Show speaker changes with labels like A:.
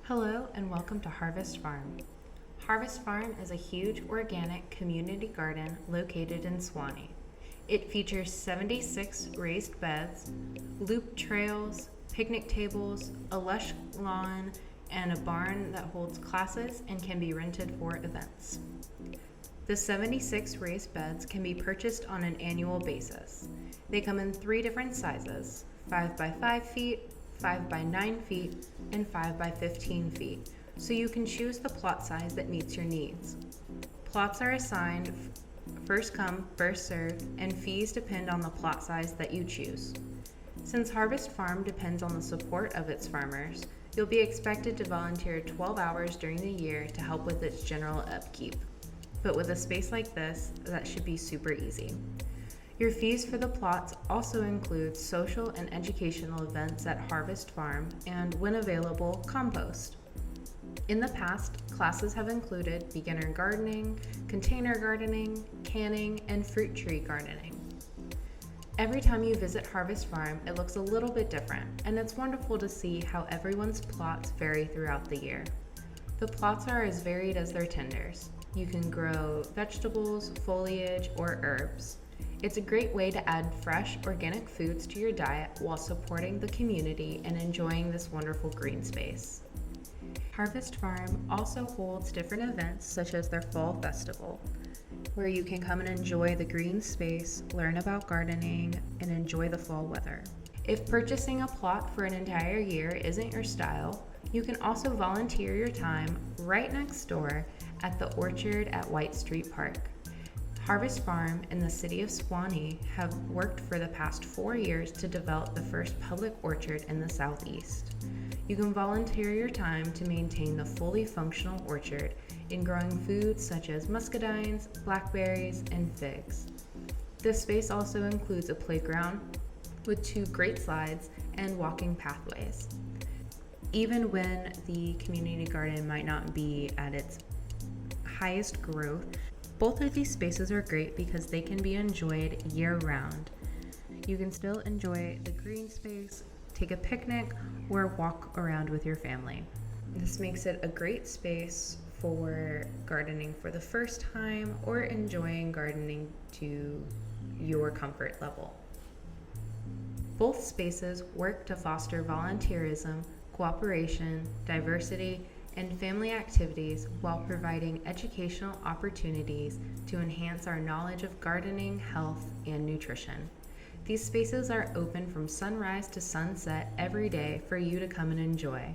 A: Hello and welcome to Harvest Farm. Harvest Farm is a huge organic community garden located in Suwanee. It features 76 raised beds, loop trails, picnic tables, a lush lawn, and a barn that holds classes and can be rented for events. The 76 raised beds can be purchased on an annual basis. They come in 3 different sizes, 5 by 5 feet, 5 by 9 feet, and 5 by 15 feet, so you can choose the plot size that meets your needs. Plots are assigned first come, first served, and fees depend on the plot size that you choose. Since Harvest Farm depends on the support of its farmers, you'll be expected to volunteer 12 hours during the year to help with its general upkeep. But with a space like this, that should be super easy. Your fees for the plots also include social and educational events at Harvest Farm and, when available, compost. In the past, classes have included beginner gardening, container gardening, canning, and fruit tree gardening. Every time you visit Harvest Farm, it looks a little bit different, and it's wonderful to see how everyone's plots vary throughout the year. The plots are as varied as their tenders. You can grow vegetables, foliage, or herbs. It's a great way to add fresh, organic foods to your diet while supporting the community and enjoying this wonderful green space. Harvest Farm also holds different events such as their Fall Festival, where you can come and enjoy the green space, learn about gardening, and enjoy the fall weather. If purchasing a plot for an entire year isn't your style, you can also volunteer your time right next door at the orchard at White Street Park. Harvest Farm and the City of Suwanee have worked for the past 4 years to develop the first public orchard in the Southeast. You can volunteer your time to maintain the fully functional orchard in growing foods such as muscadines, blackberries, and figs. This space also includes a playground with 2 great slides and walking pathways. Even when the community garden might not be at its highest growth, both of these spaces are great because they can be enjoyed year-round. You can still enjoy the green space, take a picnic, or walk around with your family. This makes it a great space for gardening for the first time or enjoying gardening to your comfort level. Both spaces work to foster volunteerism, cooperation, diversity, and family activities while providing educational opportunities to enhance our knowledge of gardening, health, and nutrition. These spaces are open from sunrise to sunset every day for you to come and enjoy.